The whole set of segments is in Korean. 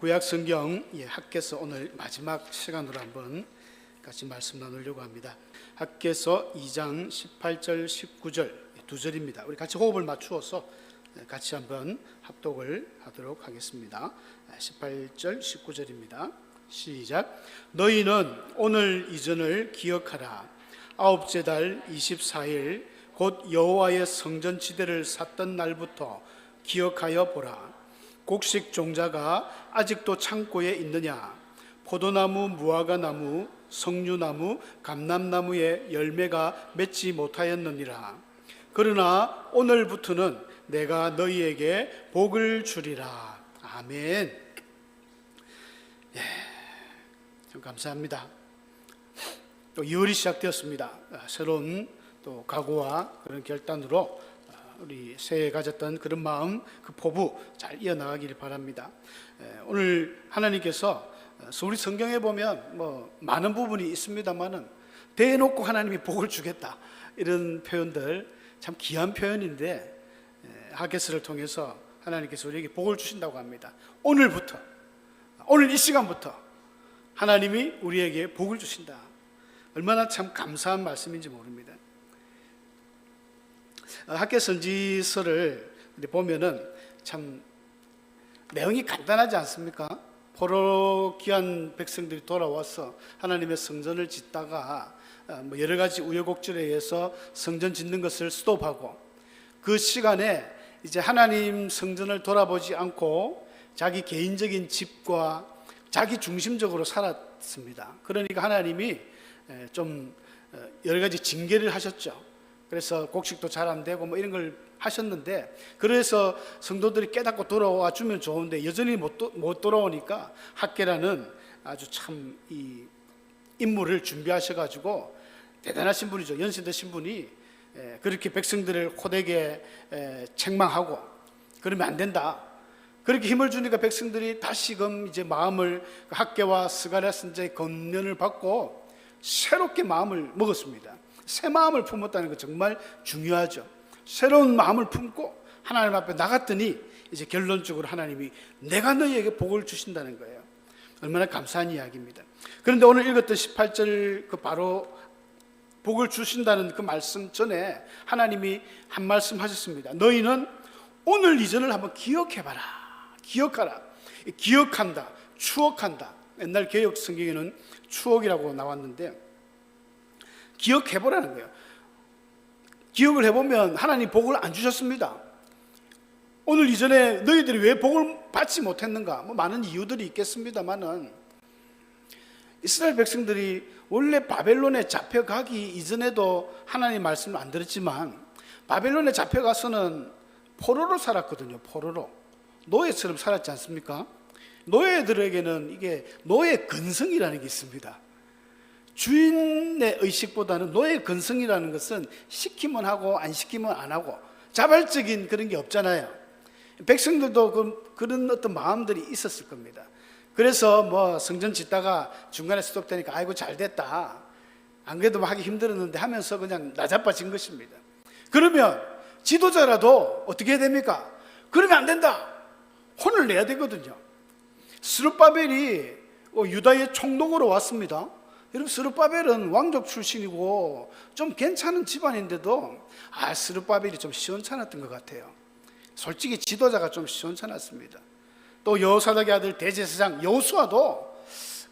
구약 성경 학개서 오늘 마지막 시간으로 한번 같이 말씀 나누려고 합니다. 학개서 2장 18절 19절 두 절입니다. 우리 같이 호흡을 맞추어서 같이 한번 합독을 하도록 하겠습니다. 18절 19절입니다. 시작. 너희는 오늘 이전을 기억하라. 아홉째 달 24일 곧 여호와의 성전 지대를 샀던 날부터 기억하여 보라. 곡식 종자가 아직도 창고에 있느냐? 포도나무, 무화과나무, 석류나무, 감람나무에 열매가 맺지 못하였느니라. 그러나 오늘부터는 내가 너희에게 복을 주리라. 아멘. 참 감사합니다. 또 2월이 시작되었습니다. 새로운 또 각오와 그런 결단으로 우리 새해 가졌던 그런 마음, 그 포부 잘 이어나가기를 바랍니다. 오늘 하나님께서 우리 성경에 보면 많은 부분이 있습니다만은 대놓고 하나님이 복을 주겠다 이런 표현들 참 귀한 표현인데, 하게스를 통해서 하나님께서 우리에게 복을 주신다고 합니다. 오늘부터, 오늘 이 시간부터 하나님이 우리에게 복을 주신다. 얼마나 참 감사한 말씀인지 모릅니다. 학개선지서를 보면은 참 내용이 간단하지 않습니까? 포로 귀한 백성들이 돌아와서 하나님의 성전을 짓다가 여러 가지 우여곡절에 의해서 성전 짓는 것을 스톱하고, 그 시간에 이제 하나님 성전을 돌아보지 않고 자기 개인적인 집과 자기 중심적으로 살았습니다. 그러니까 하나님이 좀 여러 가지 징계를 하셨죠. 그래서 곡식도 잘 안 되고 이런 걸 하셨는데, 그래서 성도들이 깨닫고 돌아와 주면 좋은데 여전히 못 돌아오니까 학개라는 아주 참 이 임무를 준비하셔가지고 대단하신 분이죠. 연세 드신 분이 그렇게 백성들을 호되게 책망하고 그러면 안 된다. 그렇게 힘을 주니까 백성들이 다시금 이제 마음을, 학개와 스가랴 선지자의 권면을 받고 새롭게 마음을 먹었습니다. 새 마음을 품었다는 거 정말 중요하죠. 새로운 마음을 품고 하나님 앞에 나갔더니 이제 결론적으로 하나님이 내가 너희에게 복을 주신다는 거예요. 얼마나 감사한 이야기입니다. 그런데 오늘 읽었던 18절 그 바로 복을 주신다는 그 말씀 전에 하나님이 한 말씀 하셨습니다. 너희는 오늘 이전을 한번 기억해봐라. 기억하라. 기억한다, 추억한다. 옛날 개역 성경에는 추억이라고 나왔는데 기억해보라는 거예요. 기억을 해보면 하나님 복을 안 주셨습니다. 오늘 이전에 너희들이 왜 복을 받지 못했는가? 많은 이유들이 있겠습니다만은, 이스라엘 백성들이 원래 바벨론에 잡혀가기 이전에도 하나님 말씀을 안 들었지만 바벨론에 잡혀가서는 포로로 살았거든요. 포로로 노예처럼 살았지 않습니까? 노예들에게는 이게 노예 근성이라는 게 있습니다. 주인의 의식보다는 노예 근성이라는 것은 시키면 하고 안 시키면 안 하고 자발적인 그런 게 없잖아요. 백성들도 그런 어떤 마음들이 있었을 겁니다. 그래서 성전 짓다가 중간에 스톱되니까 아이고 잘 됐다, 안 그래도 하기 힘들었는데 하면서 그냥 나자빠진 것입니다. 그러면 지도자라도 어떻게 해야 됩니까? 그러면 안 된다, 혼을 내야 되거든요. 스룹바벨이 유다의 총독으로 왔습니다. 여러분, 스룹바벨은 왕족 출신이고 좀 괜찮은 집안인데도 스룹바벨이 좀 시원찮았던 것 같아요. 솔직히 지도자가 좀 시원찮았습니다. 또 여호사닥의 아들 대제사장 여호수아도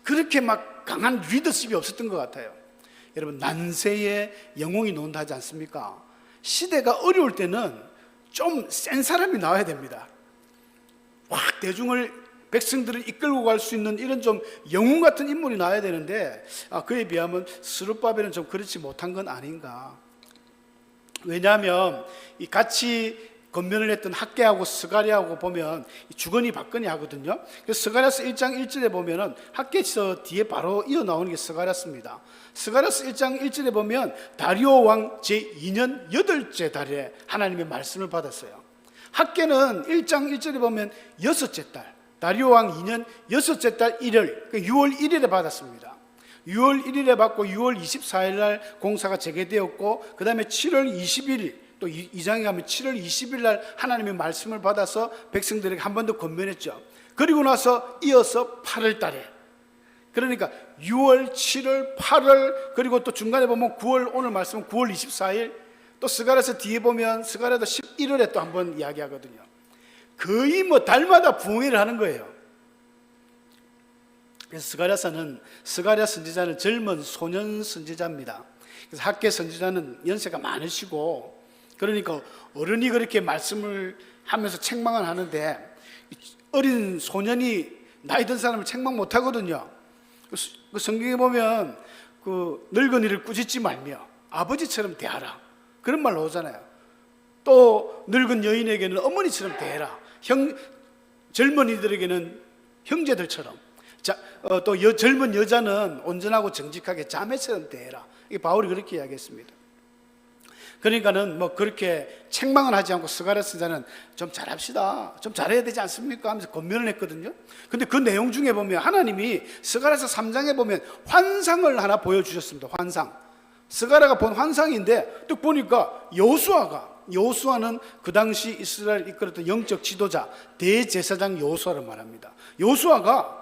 그렇게 막 강한 리더십이 없었던 것 같아요. 여러분, 난세의 영웅이 논다 하지 않습니까? 시대가 어려울 때는 좀 센 사람이 나와야 됩니다. 확 대중을, 백성들을 이끌고 갈 수 있는 이런 좀 영웅 같은 인물이 나와야 되는데 그에 비하면 스룹바벨은 좀 그렇지 못한 건 아닌가. 왜냐하면 이 같이 권면을 했던 학개하고 스가랴하고 보면 주거니 받거니 하거든요. 그래서 스가랴서 1장 1절에 보면은 학개서 뒤에 바로 이어 나오는 게 스가랴서입니다. 스가랴서 1장 1절에 보면 다리오 왕 제2년 8째 달에 하나님의 말씀을 받았어요. 학개는 1장 1절에 보면 6째 달, 다리오 왕 2년 6째 달 1일, 6월 1일에 받았습니다. 6월 1일에 받고 6월 24일 날 공사가 재개되었고, 그 다음에 7월 21일, 또 2장에 가면 7월 20일 날 하나님의 말씀을 받아서 백성들에게 한 번 더 권면했죠. 그리고 나서 이어서 8월 달에, 그러니까 6월, 7월, 8월, 그리고 또 중간에 보면 9월, 오늘 말씀은 9월 24일, 또 스가랴서 뒤에 보면 스가랴서 11월에 또 한번 이야기하거든요. 거의 뭐 달마다 부흥회를 하는 거예요. 그래서 스가랴 선지자는 젊은 소년 선지자입니다. 그래서 학계 선지자는 연세가 많으시고, 그러니까 어른이 그렇게 말씀을 하면서 책망을 하는데 어린 소년이 나이 든 사람을 책망 못 하거든요. 그 성경에 보면 그 늙은이를 꾸짖지 말며 아버지처럼 대하라, 그런 말 나오잖아요. 또 늙은 여인에게는 어머니처럼 대해라, 젊은이들에게는 형제들처럼, 또 젊은 여자는 온전하고 정직하게 자매처럼 대해라. 이게 바울이 그렇게 이야기했습니다. 그러니까는 뭐 그렇게 책망은 하지 않고 스가랴 선지자는 좀 잘합시다, 좀 잘해야 되지 않습니까 하면서 권면을 했거든요. 근데 그 내용 중에 보면 하나님이 스가랴서 3장에 보면 환상을 하나 보여주셨습니다. 환상, 스가랴가 본 환상인데 또 보니까 여호수아는 그 당시 이스라엘 이끌었던 영적 지도자 대제사장 여호수아를 말합니다. 여호수아가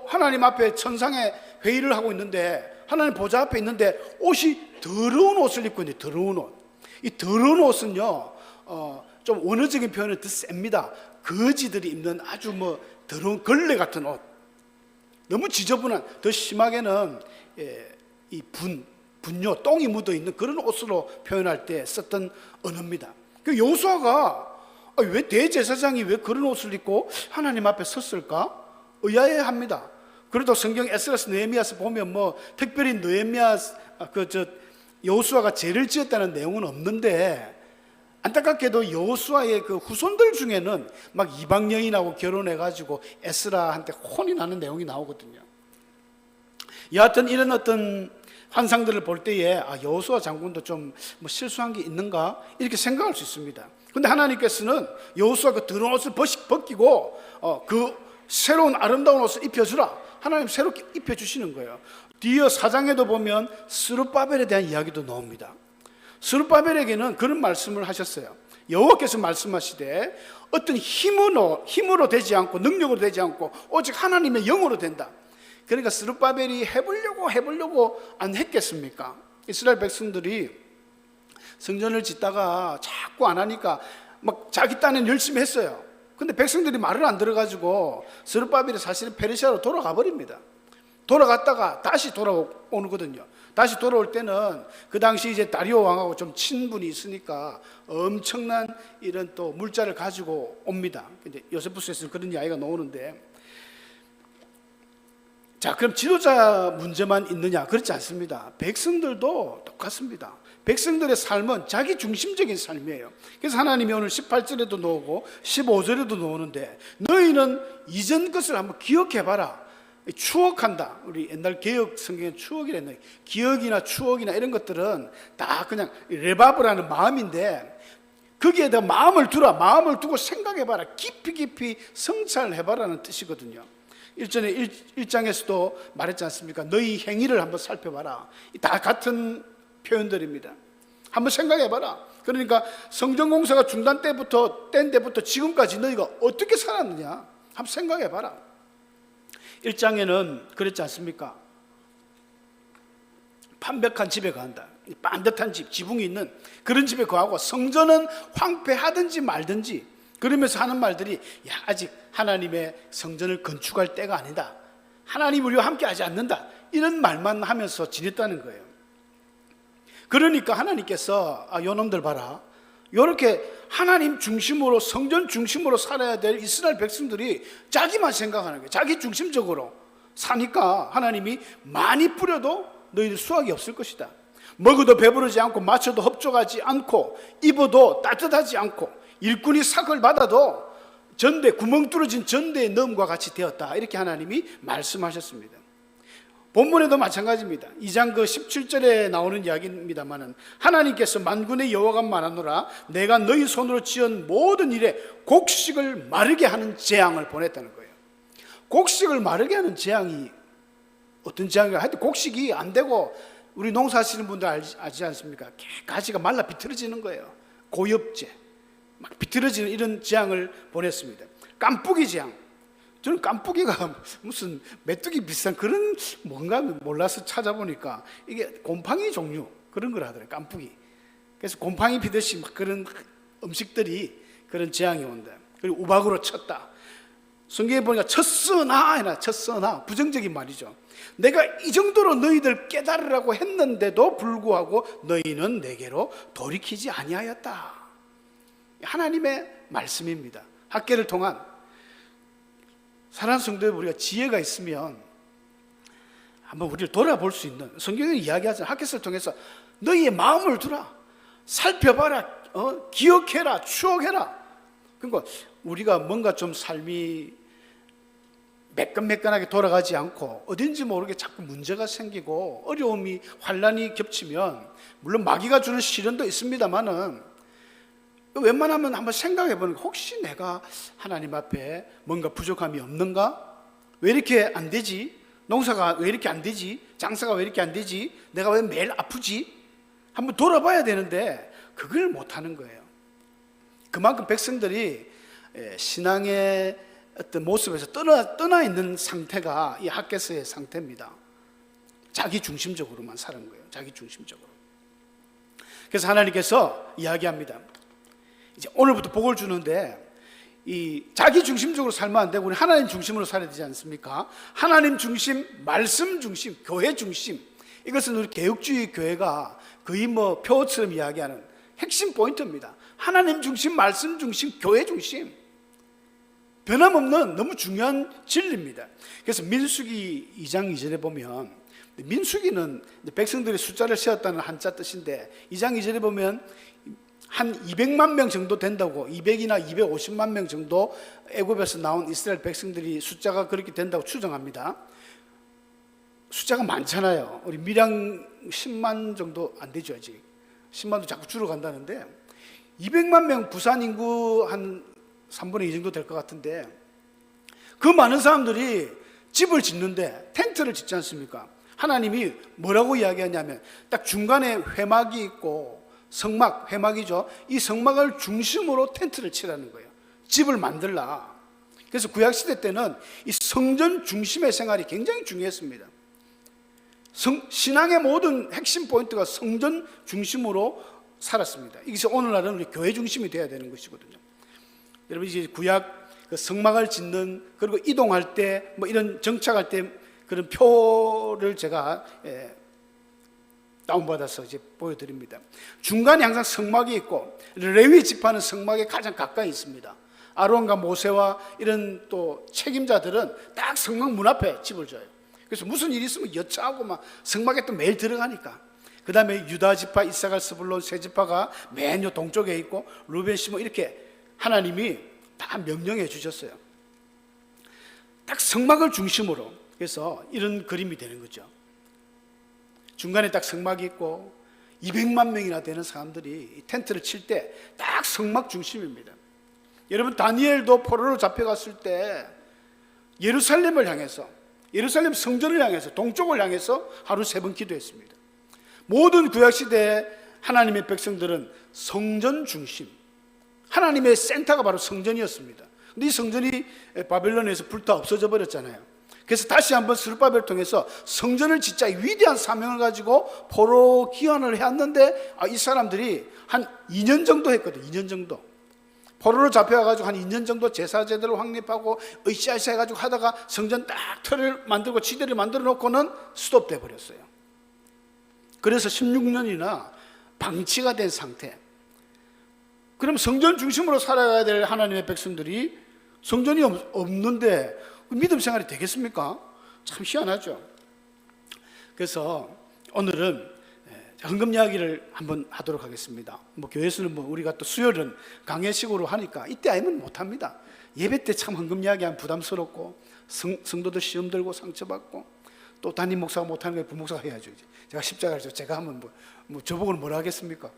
하나님 앞에 천상에 회의를 하고 있는데, 하나님 보좌 앞에 있는데 옷이 더러운 옷을 입고 있는데, 더러운 옷, 이 더러운 옷은요 좀 원어적인 표현은 더 셉니다. 거지들이 입는 아주 뭐 더러운 걸레 같은 옷, 너무 지저분한, 더 심하게는 이 분뇨, 똥이 묻어있는 그런 옷으로 표현할 때 썼던 언어입니다. 그 여호수아가 왜 대제사장이 왜 그런 옷을 입고 하나님 앞에 섰을까 의아해합니다. 그래도 성경 에스라서 느헤미야서 보면 뭐 특별히 여호수아가 죄를 지었다는 내용은 없는데, 안타깝게도 여호수아의 그 후손들 중에는 막 이방 여인하고 결혼해가지고 에스라한테 혼이 나는 내용이 나오거든요. 여하튼 이런 어떤 환상들을 볼 때에 여호수아 장군도 좀 뭐 실수한 게 있는가 이렇게 생각할 수 있습니다. 그런데 하나님께서는 여호수아 그 더러운 옷을 벗기고 그 새로운 아름다운 옷을 입혀주라, 하나님 새롭게 입혀주시는 거예요. 뒤에 4장에도 보면 스룹바벨에 대한 이야기도 나옵니다. 스룹바벨에게는 그런 말씀을 하셨어요. 여호와께서 말씀하시되 어떤 힘으로 되지 않고 능력으로 되지 않고 오직 하나님의 영으로 된다. 그러니까 스룹바벨이 해보려고 안 했겠습니까? 이스라엘 백성들이 성전을 짓다가 자꾸 안 하니까 막 자기 딴에는 열심히 했어요. 근데 백성들이 말을 안 들어가지고 스룹바벨이 사실은 페르시아로 돌아가 버립니다. 돌아갔다가 다시 돌아오거든요. 다시 돌아올 때는 그 당시 이제 다리오 왕하고 좀 친분이 있으니까 엄청난 이런 또 물자를 가지고 옵니다. 근데 요세푸스에서는 그런 이야기가 나오는데, 자, 그럼 지도자 문제만 있느냐? 그렇지 않습니다. 백성들도 똑같습니다. 백성들의 삶은 자기 중심적인 삶이에요. 그래서 하나님이 오늘 18절에도 나오고 15절에도 나오는데, 너희는 이전 것을 한번 기억해봐라. 추억한다. 우리 옛날 개혁 성경에 추억이랬는데, 기억이나 추억이나 이런 것들은 다 그냥 레바브라는 마음인데, 거기에 더 마음을 두고 생각해봐라. 깊이 성찰해봐라는 뜻이거든요. 일전에 1장에서도 말했지 않습니까? 너희 행위를 한번 살펴봐라. 다 같은 표현들입니다. 한번 생각해봐라. 그러니까 성전공사가 중단 때부터 지금까지 너희가 어떻게 살았느냐 한번 생각해봐라. 1장에는 그랬지 않습니까? 판벽한 집에 거한다. 반듯한 집, 지붕이 있는 그런 집에 거하고, 성전은 황폐하든지 말든지 그러면서 하는 말들이, 아직 하나님의 성전을 건축할 때가 아니다, 하나님 우리와 함께 하지 않는다, 이런 말만 하면서 지냈다는 거예요. 그러니까 하나님께서 요놈들 봐라, 이렇게 하나님 중심으로, 성전 중심으로 살아야 될 이스라엘 백성들이 자기만 생각하는 거예요. 자기 중심적으로 사니까 하나님이 많이 뿌려도 너희들 수확이 없을 것이다. 먹어도 배부르지 않고 마셔도 흡족하지 않고 입어도 따뜻하지 않고 일꾼이 삭을 받아도 구멍 뚫어진 전대의 넘과 같이 되었다. 이렇게 하나님이 말씀하셨습니다. 본문에도 마찬가지입니다. 2장 17절에 나오는 이야기입니다만은, 하나님께서 만군의 여호와가 말하노라, 내가 너희 손으로 지은 모든 일에 곡식을 마르게 하는 재앙을 보냈다는 거예요. 곡식을 마르게 하는 재앙이 어떤 재앙인가? 하여튼 곡식이 안 되고, 우리 농사하시는 분들 알지 않습니까? 가지가 말라 비틀어지는 거예요. 고엽제, 막 비틀어지는 이런 재앙을 보냈습니다. 깐뿌기 재앙, 저는 깐풍기가 무슨 메뚜기 비슷한 그런 뭔가 몰라서 찾아보니까 이게 곰팡이 종류 그런 걸 하더라고요. 깐풍기. 그래서 곰팡이 피듯이 막 그런 음식들이 그런 재앙이 온다. 그리고 우박으로 쳤다. 성경에 보니까 쳤으나 부정적인 말이죠. 내가 이 정도로 너희들 깨달으라고 했는데도 불구하고 너희는 내게로 돌이키지 아니하였다. 하나님의 말씀입니다. 학계를 통한 사랑하는 성도에 우리가 지혜가 있으면 한번 우리를 돌아볼 수 있는, 성경에 이야기하잖아요. 학계서를 통해서 너희의 마음을 두라, 살펴봐라, 기억해라, 추억해라. 그러니까 우리가 뭔가 좀 삶이 매끈매끈하게 돌아가지 않고 어딘지 모르게 자꾸 문제가 생기고 어려움이 환란이 겹치면, 물론 마귀가 주는 시련도 있습니다만은 웬만하면 한번 생각해 보는 거, 혹시 내가 하나님 앞에 뭔가 부족함이 없는가? 왜 이렇게 안 되지? 농사가 왜 이렇게 안 되지? 장사가 왜 이렇게 안 되지? 내가 왜 매일 아프지? 한번 돌아봐야 되는데 그걸 못하는 거예요. 그만큼 백성들이 신앙의 어떤 모습에서 떠나 있는 상태가 이 학개서의 상태입니다. 자기 중심적으로만 사는 거예요. 자기 중심적으로. 그래서 하나님께서 이야기합니다. 이제 오늘부터 복을 주는데, 이 자기 중심적으로 살면 안 되고 우리 하나님 중심으로 살아야 되지 않습니까? 하나님 중심, 말씀 중심, 교회 중심. 이것은 우리 개혁주의 교회가 거의 뭐 표어처럼 이야기하는 핵심 포인트입니다. 하나님 중심, 말씀 중심, 교회 중심. 변함없는 너무 중요한 진리입니다. 그래서 민수기 2장 2절에 보면, 민수기는 백성들이 숫자를 세웠다는 한자 뜻인데 2장 2절에 보면 한 200만 명 정도 된다고, 200이나 250만 명 정도 애굽에서 나온 이스라엘 백성들이 숫자가 그렇게 된다고 추정합니다. 숫자가 많잖아요. 우리 밀양 10만 정도 안 되죠. 아직 10만도 자꾸 줄어간다는데 200만 명, 부산 인구 한 3분의 2 정도 될 것 같은데, 그 많은 사람들이 집을 짓는데 텐트를 짓지 않습니까? 하나님이 뭐라고 이야기하냐면 딱 중간에 회막이 있고, 성막, 회막이죠. 이 성막을 중심으로 텐트를 치라는 거예요. 집을 만들라. 그래서 구약시대 때는 이 성전 중심의 생활이 굉장히 중요했습니다. 신앙의 모든 핵심 포인트가 성전 중심으로 살았습니다. 이것이 오늘날은 우리 교회 중심이 되어야 되는 것이거든요. 여러분, 이제 구약 그 성막을 짓는, 그리고 이동할 때 뭐 이런 정착할 때 그런 표를 제가 다운받아서 이제 보여드립니다. 중간에 항상 성막이 있고, 레위 지파는 성막에 가장 가까이 있습니다. 아론과 모세와 이런 또 책임자들은 딱 성막 문 앞에 집을 져요. 그래서 무슨 일이 있으면 여차하고 막 성막에 또 매일 들어가니까. 그 다음에 유다 지파, 이사갈, 스불론 세 지파가 맨 요 동쪽에 있고, 루벤, 시몬 이렇게 하나님이 다 명령해 주셨어요. 딱 성막을 중심으로. 그래서 이런 그림이 되는 거죠. 중간에 딱 성막이 있고 200만 명이나 되는 사람들이 텐트를 칠 때 딱 성막 중심입니다. 여러분, 다니엘도 포로로 잡혀갔을 때 예루살렘을 향해서, 예루살렘 성전을 향해서, 동쪽을 향해서 하루 3번 기도했습니다. 모든 구약시대의 하나님의 백성들은 성전 중심, 하나님의 센터가 바로 성전이었습니다. 근데 이 성전이 바벨론에서 불타 없어져 버렸잖아요. 그래서 다시 한번 스룹바벨을 통해서 성전을 짓자, 위대한 사명을 가지고 포로 귀환을 해왔는데, 이 사람들이 한 2년 정도 했거든요. 2년 정도. 포로로 잡혀가지고 한 2년 정도 제사제대로 확립하고 으쌰으쌰 해가지고 하다가 성전 딱 틀을 만들고 지대를 만들어 놓고는 스톱돼 버렸어요. 그래서 16년이나 방치가 된 상태. 그럼 성전 중심으로 살아가야 될 하나님의 백성들이 성전이 없는데 믿음 생활이 되겠습니까? 참 희한하죠. 그래서 오늘은 헌금 이야기를 한번 하도록 하겠습니다. 뭐 교회에서는 뭐 우리가 또 수요일은 강해식으로 하니까 이때 아니면 못합니다. 예배 때 참 헌금 이야기하면 부담스럽고, 성도들 시험 들고 상처받고, 또 담임 목사가 못하는 거 부목사가 해야죠. 이제 제가 십자가를 제가 하면 뭐 저보고는 뭐라 하겠습니까?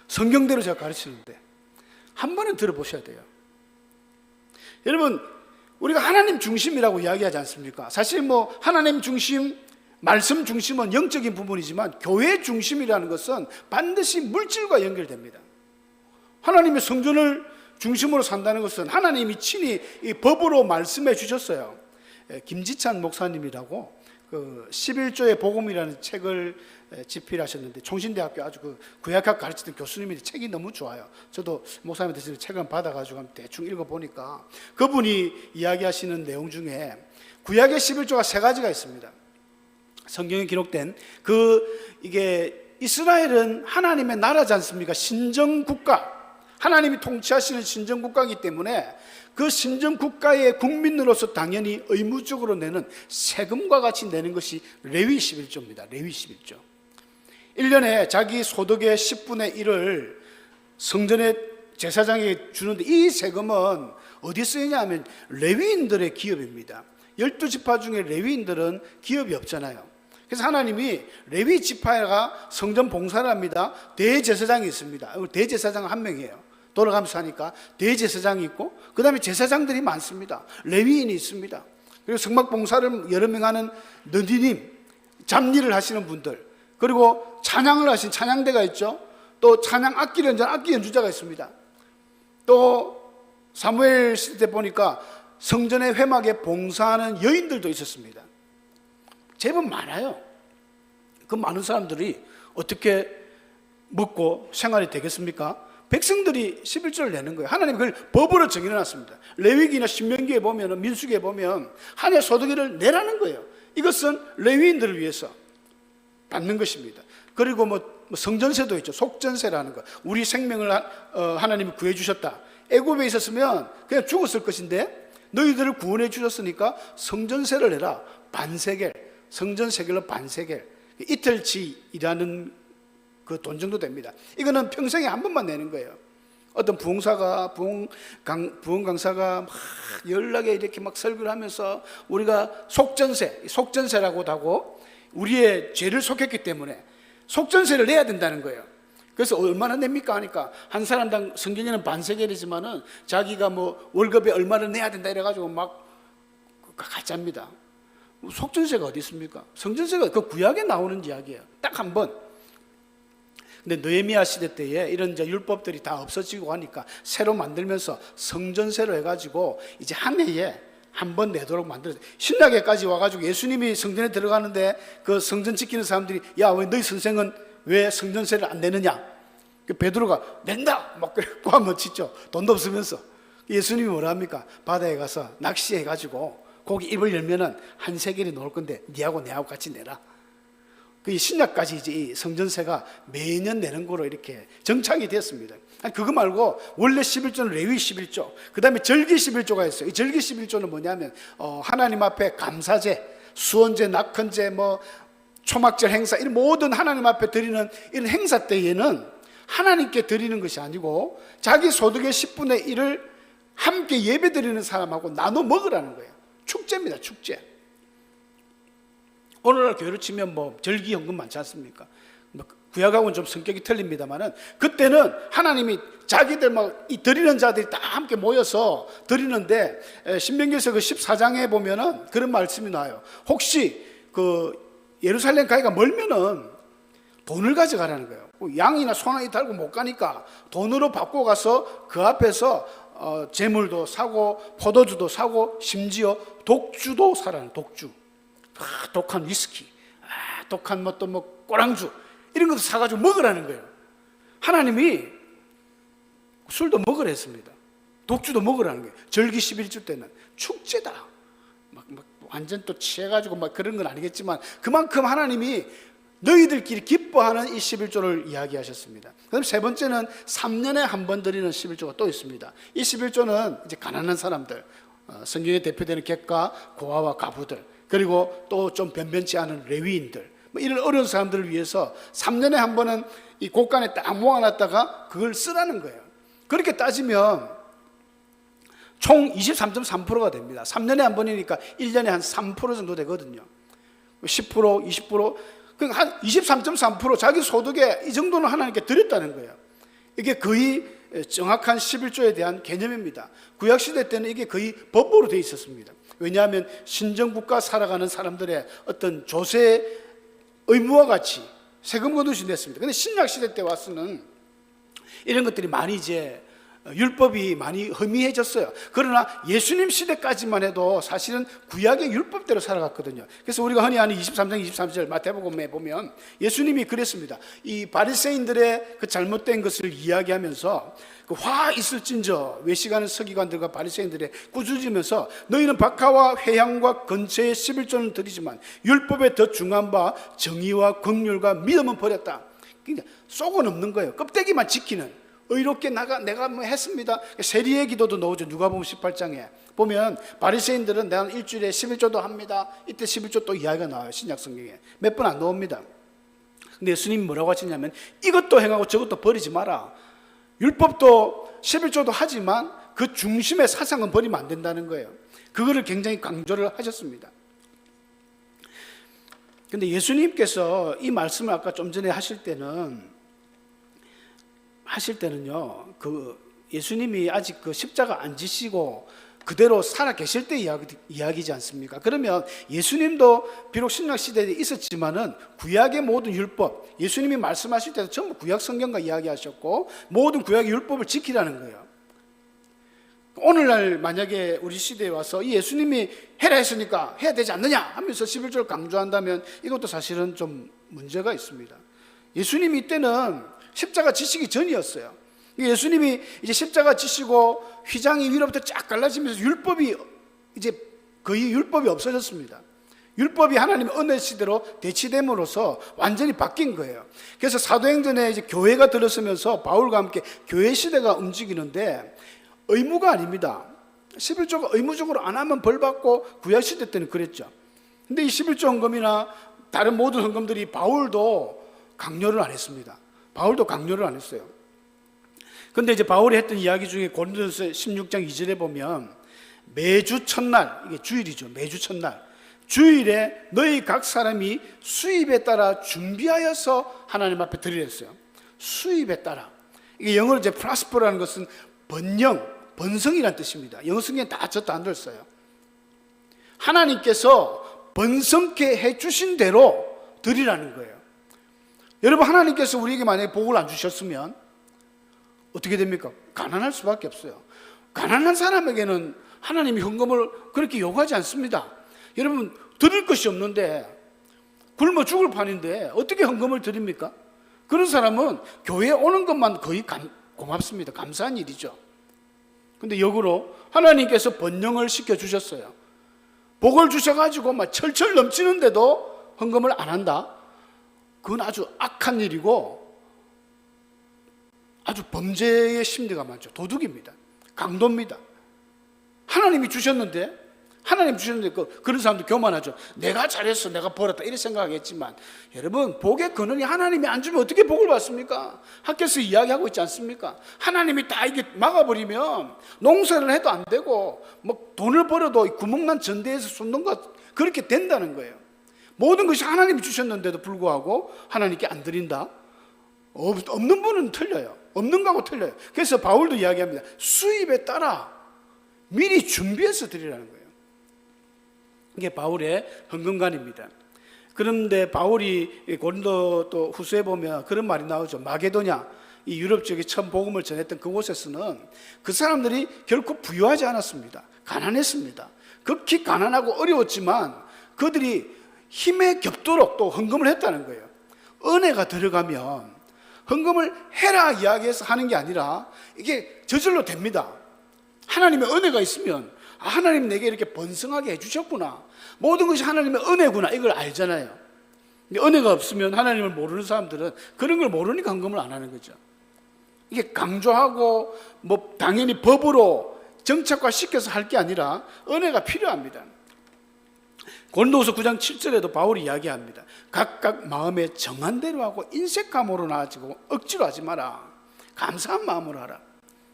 성경대로 제가 가르치는데 한 번은 들어보셔야 돼요. 여러분, 우리가 하나님 중심이라고 이야기하지 않습니까? 사실 뭐 하나님 중심, 말씀 중심은 영적인 부분이지만 교회 중심이라는 것은 반드시 물질과 연결됩니다. 하나님의 성전을 중심으로 산다는 것은 하나님이 친히 이 법으로 말씀해 주셨어요. 김지찬 목사님이라고 그 11조의 복음이라는 책을 집필하셨는데, 총신대학교 아주 그 구약학 가르치던 교수님인데 책이 너무 좋아요. 저도 목사님한테 책을 받아가지고 대충 읽어보니까 그분이 이야기하시는 내용 중에 구약의 11조가 세 가지가 있습니다. 성경에 기록된 이게 이스라엘은 하나님의 나라지 않습니까? 신정국가, 하나님이 통치하시는 신정국가이기 때문에 그 신정국가의 국민으로서 당연히 의무적으로 내는 세금과 같이 내는 것이 레위 11조입니다. 레위 11조. 1년에 자기 소득의 10분의 1을 성전의 제사장에게 주는데, 이 세금은 어디 쓰이냐 하면 레위인들의 기업입니다. 12지파 중에 레위인들은 기업이 없잖아요. 그래서 하나님이 레위 지파가 성전 봉사를 합니다. 대제사장이 있습니다. 대제사장은 한 명이에요. 돌아가면서 하니까 대제사장이 있고, 그 다음에 제사장들이 많습니다. 레위인이 있습니다. 그리고 성막 봉사를 여러 명 하는 너디님, 잡일을 하시는 분들, 그리고 찬양을 하신 찬양대가 있죠. 또 찬양 악기 연주자가 있습니다. 또 사무엘 시대 때 보니까 성전의 회막에 봉사하는 여인들도 있었습니다. 제법 많아요. 그 많은 사람들이 어떻게 먹고 생활이 되겠습니까? 백성들이 11조를 내는 거예요. 하나님이 그걸 법으로 정해놨습니다. 레위기나 신명기에 보면, 민수기에 보면 한 해 소득일을 내라는 거예요. 이것은 레위인들을 위해서 받는 것입니다. 그리고 성전세도 있죠. 속전세라는 거. 우리 생명을 하나님이 구해주셨다. 애굽에 있었으면 그냥 죽었을 것인데 너희들을 구원해 주셨으니까 성전세를 내라. 반세겔, 성전세겔로 반세겔, 이틀치이라는 그 돈 정도 됩니다. 이거는 평생에 한 번만 내는 거예요. 어떤 부흥 강사가 막 연락에 이렇게 막 설교를 하면서 우리가 속전세라고도 하고, 우리의 죄를 속했기 때문에 속전세를 내야 된다는 거예요. 그래서 얼마나 냅니까 하니까 한 사람당 성경에는 반세겔이지만은 자기가 월급에 얼마를 내야 된다 이래가지고 막 가짜입니다. 속전세가 어디 있습니까? 성전세가 그 구약에 나오는 이야기예요. 딱 한 번. 근데 느헤미야 시대 때에 이런 율법들이 다 없어지고 하니까 새로 만들면서 성전세로 해가지고 이제 한 해에 한 번 내도록 만들었어요. 신라계까지 와가지고 예수님이 성전에 들어가는데 그 성전 지키는 사람들이 야, 왜 너희 선생은 왜 성전세를 안 내느냐? 베드로가 낸다! 막 그랬고 하면 치죠. 돈도 없으면서. 예수님이 뭐라 합니까? 바다에 가서 낚시해가지고 고기 입을 열면은 한 세겔이 나올 건데 니하고 내하고 같이 내라. 그 신약까지 이제 이 성전세가 매년 내는 거로 이렇게 정착이 됐습니다. 그거 말고 원래 11조는 레위 11조, 그 다음에 절기 11조가 있어요. 이 절기 11조는 뭐냐면 하나님 앞에 감사제, 수원제, 낙헌제, 초막절 행사, 이런 모든 하나님 앞에 드리는 이런 행사 때에는 하나님께 드리는 것이 아니고 자기 소득의 10분의 1을 함께 예배 드리는 사람하고 나눠 먹으라는 거예요. 축제입니다. 축제. 오늘날 교회로 치면 절기 헌금 많지 않습니까? 구약하고는 좀 성격이 틀립니다만은 그때는 하나님이 자기들 이 드리는 자들이 다 함께 모여서 드리는데, 신명기에서 그 14장에 보면은 그런 말씀이 나와요. 혹시 그 예루살렘 가기가 멀면은 돈을 가져가라는 거예요. 양이나 소나기 달고 못 가니까 돈으로 바꿔 가서 그 앞에서 재물도 사고 포도주도 사고 심지어 독주도 사라는, 독주. 독한 위스키, 독한 꼬랑주, 이런 것도 사가지고 먹으라는 거예요. 하나님이 술도 먹으라 했습니다. 독주도 먹으라는 거예요. 절기 11주 때는 축제다. 완전 또 취해가지고 그런 건 아니겠지만 그만큼 하나님이 너희들끼리 기뻐하는 이 11조를 이야기하셨습니다. 그다음 세 번째는 3년에 한 번 드리는 11조가 또 있습니다. 이 11조는 이제 가난한 사람들, 성경에 대표되는 객가, 고아와 가부들, 그리고 또 좀 변변치 않은 레위인들, 이런 어려운 사람들을 위해서 3년에 한 번은 이 곳간에 딱 모아놨다가 그걸 쓰라는 거예요. 그렇게 따지면 총 23.3%가 됩니다. 3년에 한 번이니까 1년에 한 3% 정도 되거든요. 10%, 20%, 그러니까 한 23.3% 자기 소득의 이 정도는 하나님께 드렸다는 거예요. 이게 거의 정확한 11조에 대한 개념입니다. 구약시대 때는 이게 거의 법으로 되어 있었습니다. 왜냐하면 신정국가 살아가는 사람들의 어떤 조세 의무와 같이 세금 거두시 됐습니다. 그런데 신약시대 때 와서는 이런 것들이 많이 이제 율법이 많이 허미해졌어요. 그러나 예수님 시대까지만 해도 사실은 구약의 율법대로 살아갔거든요. 그래서 우리가 흔히 아는 23장 23절 마태복음에 보면 예수님이 그랬습니다. 이 바리새인들의 그 잘못된 것을 이야기하면서 그 화 있을진저 외식하는 서기관들과 바리새인들의 꾸짖으면서 너희는 박하와 회향과 건처의 11조는 드리지만 율법에 더 중요한 바 정의와 긍휼과 믿음은 버렸다. 그러니까 속은 없는 거예요. 껍데기만 지키는. 의롭게 내가 뭐 했습니다. 세리의 기도도 나오죠. 누가복음 18장에 보면 바리새인들은 내가 일주일에 11조도 합니다. 이때 11조 또 이야기가 나와요. 신약 성경에 몇 번 안 나옵니다. 근데 예수님이 뭐라고 하시냐면 이것도 행하고 저것도 버리지 마라. 율법도 11조도 하지만 그 중심의 사상은 버리면 안 된다는 거예요. 그거를 굉장히 강조를 하셨습니다. 근데 예수님께서 이 말씀을 아까 좀 전에 하실 때는요, 그 예수님이 아직 그 십자가 안 지시고 그대로 살아 계실 때 이야기지 않습니까? 그러면 예수님도 비록 신약 시대에 있었지만은 구약의 모든 율법, 예수님이 말씀하실 때도 전부 구약 성경과 이야기하셨고 모든 구약의 율법을 지키라는 거예요. 오늘날 만약에 우리 시대에 와서 이 예수님이 해라 했으니까 해야 되지 않느냐 하면서 11조를 강조한다면 이것도 사실은 좀 문제가 있습니다. 예수님이 이때는 십자가 지시기 전이었어요. 예수님이 이제 십자가 지시고 휘장이 위로부터 쫙 갈라지면서 율법이 이제 거의 율법이 없어졌습니다. 율법이 하나님의 은혜 시대로 대치됨으로써 완전히 바뀐 거예요. 그래서 사도행전에 이제 교회가 들어서면서 바울과 함께 교회 시대가 움직이는데 의무가 아닙니다. 11조가 의무적으로 안 하면 벌 받고 구약 시대 때는 그랬죠. 근데 이 11조 헌금이나 다른 모든 헌금들이 바울도 강요를 안 했습니다. 바울도 강요를 안 했어요. 근데 이제 바울이 했던 이야기 중에 고린도서 16장 2절에 보면 매주 첫날, 이게 주일이죠. 매주 첫날. 주일에 너희 각 사람이 수입에 따라 준비하여서 하나님 앞에 드리랬어요. 수입에 따라. 이게 영어로 이제 프라스퍼라는 것은 번성이라는 뜻입니다. 영어 성경에 다 저 단어를 써요. 하나님께서 번성케 해주신 대로 드리라는 거예요. 여러분, 하나님께서 우리에게 만약에 복을 안 주셨으면 어떻게 됩니까? 가난할 수밖에 없어요. 가난한 사람에게는 하나님이 헌금을 그렇게 요구하지 않습니다. 여러분, 드릴 것이 없는데 굶어 죽을 판인데 어떻게 헌금을 드립니까? 그런 사람은 교회에 오는 것만 거의 고맙습니다. 감사한 일이죠. 근데 역으로 하나님께서 번영을 시켜주셨어요. 복을 주셔가지고 막 철철 넘치는데도 헌금을 안 한다? 그건 아주 악한 일이고 아주 범죄의 심리가 많죠. 도둑입니다. 강도입니다. 하나님 주셨는데 그런 사람도 교만하죠. 내가 잘했어, 내가 벌었다 이렇게 생각하겠지만 여러분, 복의 근원이 하나님이 안 주면 어떻게 복을 받습니까? 학교에서 이야기하고 있지 않습니까? 하나님이 다 이게 막아버리면 농사를 해도 안 되고 뭐 돈을 벌어도 구멍난 전대에서 쏟는 것 그렇게 된다는 거예요. 모든 것이 하나님이 주셨는데도 불구하고 하나님께 안 드린다? 없는 분은 틀려요. 없는 거하고 틀려요. 그래서 바울도 이야기합니다. 수입에 따라 미리 준비해서 드리라는 거예요. 이게 바울의 헌금관입니다. 그런데 바울이 고린도 또 후서에 보면 그런 말이 나오죠. 마게도냐, 이 유럽 지역에 처음 복음을 전했던 그곳에서는 그 사람들이 결코 부유하지 않았습니다. 가난했습니다. 극히 가난하고 어려웠지만 그들이 힘에 겹도록 또 헌금을 했다는 거예요. 은혜가 들어가면 헌금을 해라 이야기해서 하는 게 아니라 이게 저절로 됩니다. 하나님의 은혜가 있으면 하나님 내게 이렇게 번성하게 해주셨구나, 모든 것이 하나님의 은혜구나, 이걸 알잖아요. 근데 은혜가 없으면 하나님을 모르는 사람들은 그런 걸 모르니까 헌금을 안 하는 거죠. 이게 강조하고 뭐 당연히 법으로 정착화시켜서 할 게 아니라 은혜가 필요합니다. 고린도후서 9장 7절에도 바울이 이야기합니다. 각각 마음에 정한 대로 하고 인색함으로 나아지고 억지로 하지 마라. 감사한 마음으로 하라.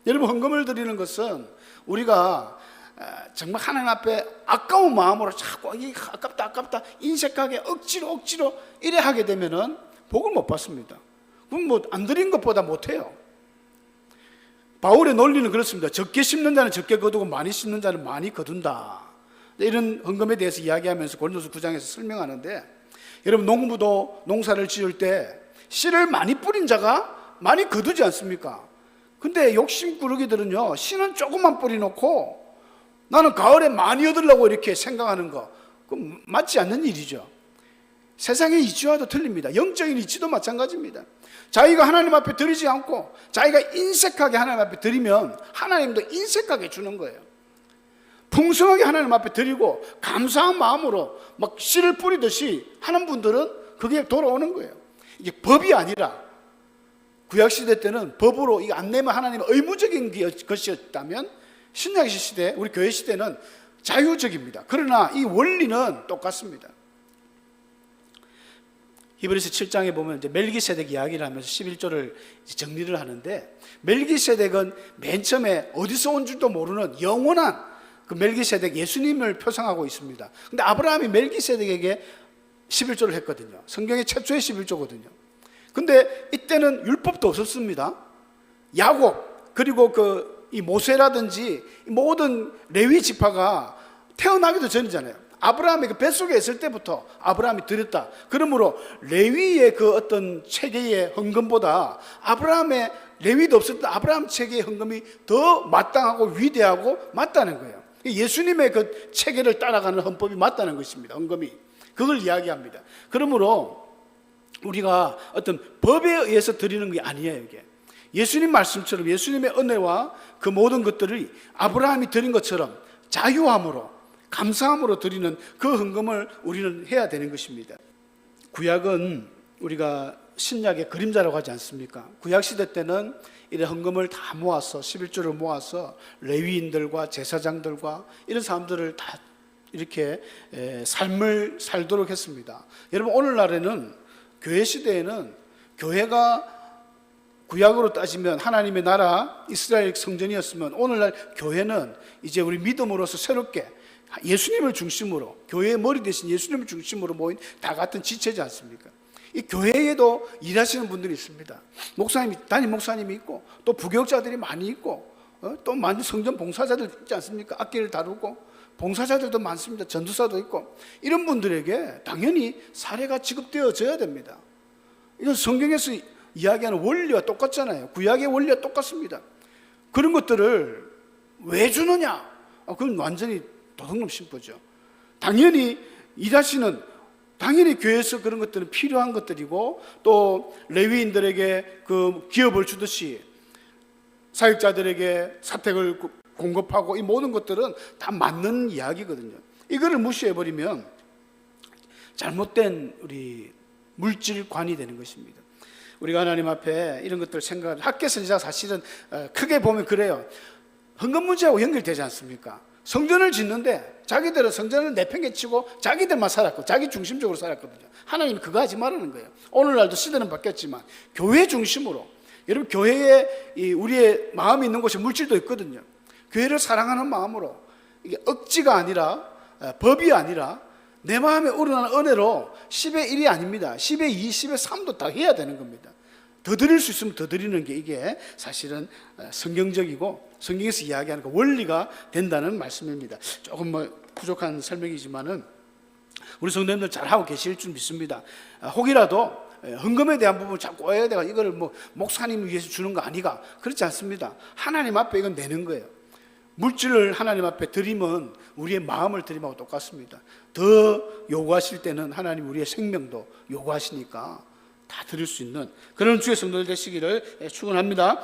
여러분, 헌금을 드리는 것은 우리가 정말 하나님 앞에 아까운 마음으로 자꾸 아깝다 인색하게 억지로 이래 하게 되면은 복을 못 받습니다. 그럼 뭐 안 드린 것보다 못해요. 바울의 논리는 그렇습니다. 적게 심는 자는 적게 거두고 많이 심는 자는 많이 거둔다. 이런 헌금에 대해서 이야기하면서 고린도서 9장에서 설명하는데, 여러분, 농부도 농사를 지을 때 씨를 많이 뿌린 자가 많이 거두지 않습니까? 근데 욕심꾸러기들은요, 씨는 조금만 뿌려놓고 나는 가을에 많이 얻으려고 이렇게 생각하는 거, 그건 맞지 않는 일이죠. 세상의 이치와도 틀립니다. 영적인 이치도 마찬가지입니다. 자기가 하나님 앞에 드리지 않고 자기가 인색하게 하나님 앞에 드리면 하나님도 인색하게 주는 거예요. 풍성하게 하나님 앞에 드리고 감사한 마음으로 막 씨를 뿌리듯이 하는 분들은 그게 돌아오는 거예요. 이게 법이 아니라, 구약시대 때는 법으로 이거 안 내면 하나님의 의무적인 것이었다면, 신약 시대, 우리 교회 시대는 자유적입니다. 그러나 이 원리는 똑같습니다. 히브리서 7장에 보면 이제 멜기세덱 이야기를 하면서 11조를 정리를 하는데, 멜기세덱은 맨 처음에 어디서 온 줄도 모르는 영원한 그 멜기세덱, 예수님을 표상하고 있습니다. 근데 아브라함이 멜기세덱에게 11조를 했거든요. 성경의 최초의 11조거든요. 근데 이때는 율법도 없었습니다. 야곱, 그리고 이 모세라든지 모든 레위 지파가 태어나기도 전이잖아요. 아브라함이 그 뱃속에 있을 때부터 아브라함이 드렸다. 그러므로 레위의 그 어떤 체계의 헌금보다 아브라함의, 레위도 없었던 아브라함 체계의 헌금이 더 마땅하고 위대하고 맞다는 거예요. 예수님의 그 체계를 따라가는 헌법이 맞다는 것입니다. 헌금이. 그걸 이야기합니다. 그러므로 우리가 어떤 법에 의해서 드리는 게 아니에요, 이게. 예수님 말씀처럼 예수님의 은혜와 그 모든 것들을 아브라함이 드린 것처럼 자유함으로, 감사함으로 드리는 그 헌금을 우리는 해야 되는 것입니다. 구약은 우리가 신약의 그림자라고 하지 않습니까? 구약 시대 때는 이런 헌금을 다 모아서 11조를 모아서 레위인들과 제사장들과 이런 사람들을 다 이렇게 삶을 살도록 했습니다. 여러분, 오늘날에는 교회 시대에는 교회가 구약으로 따지면 하나님의 나라 이스라엘 성전이었으면, 오늘날 교회는 이제 우리 믿음으로서 새롭게 예수님을 중심으로, 교회의 머리 대신 예수님을 중심으로 모인 다 같은 지체지 않습니까? 이 교회에도 일하시는 분들이 있습니다. 담임 목사님이 있고, 또 부교육자들이 많이 있고, 또 많은 성전 봉사자들 있지 않습니까? 악기를 다루고 봉사자들도 많습니다. 전도사도 있고. 이런 분들에게 당연히 사례가 지급되어져야 됩니다. 이건 성경에서 이야기하는 원리와 똑같잖아요. 구약의 원리와 똑같습니다. 그런 것들을 왜 주느냐? 그건 완전히 도둑놈 심보죠. 당연히 일하시는, 당연히 교회에서 그런 것들은 필요한 것들이고, 또 레위인들에게 그 기업을 주듯이 사역자들에게 사택을 공급하고, 이 모든 것들은 다 맞는 이야기거든요. 이거를 무시해버리면 잘못된 우리 물질관이 되는 것입니다. 우리가 하나님 앞에 이런 것들을 생각하면, 학계 선지자가 사실은 크게 보면 그래요. 헌금 문제하고 연결되지 않습니까? 성전을 짓는데 자기들은 성전을 내팽개치고 자기들만 살았고 자기 중심적으로 살았거든요. 하나님이 그거 하지 말라는 거예요. 오늘날도 시대는 바뀌었지만 교회 중심으로, 여러분, 교회에 우리의 마음이 있는 곳에 물질도 있거든요. 교회를 사랑하는 마음으로, 이게 억지가 아니라, 법이 아니라 내 마음에 우러나는 은혜로 10의 1이 아닙니다. 10의 2, 10의 3도 다 해야 되는 겁니다. 더 드릴 수 있으면 더 드리는 게 이게 사실은 성경적이고 성경에서 이야기하는 그 원리가 된다는 말씀입니다. 조금 부족한 설명이지만은 우리 성도님들 잘하고 계실 줄 믿습니다. 혹이라도 헌금에 대한 부분을 자꾸 오해야 돼가 이거를 목사님을 위해서 주는 거 아니가, 그렇지 않습니다. 하나님 앞에 이건 내는 거예요. 물질을 하나님 앞에 드리면 우리의 마음을 드림하고 똑같습니다. 더 요구하실 때는 하나님 우리의 생명도 요구하시니까 다 드릴 수 있는 그런 주의 성도들 되시기를 축원합니다.